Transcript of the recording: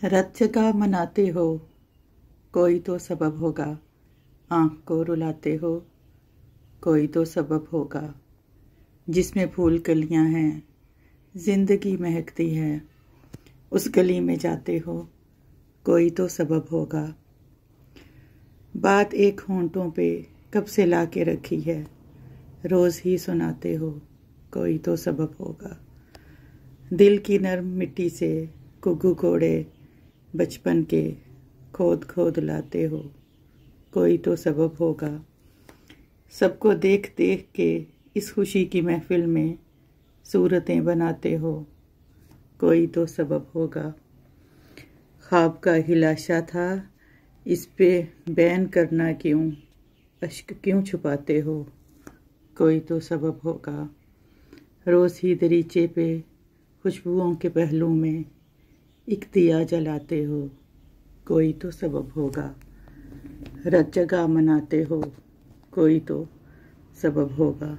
रत जगह मनाते हो, कोई तो सबब होगा। आँख को रुलाते हो, कोई तो सबब होगा। जिसमें फूल कलियां हैं, जिंदगी महकती है। उस गली में जाते हो, कोई तो सबब होगा। बात एक होंठों पे कब से ला के रखी है, रोज़ ही सुनाते हो, कोई तो सबब होगा। दिल की नर्म मिट्टी से कुग्घू कोड़े बचपन के खोद खोद लाते हो, कोई तो सबब होगा। सबको देख देख के इस खुशी की महफिल में सूरतें बनाते हो, कोई तो सबब होगा। ख्वाब का हिलाशा था, इस पे बैन करना क्यों, अश्क क्यों छुपाते हो, कोई तो सबब होगा। रोज़ ही दरीचे पे खुशबुओं के पहलू में एक दिया जलाते हो, कोई तो सबब होगा। रत जगह मनाते हो, कोई तो सबब होगा।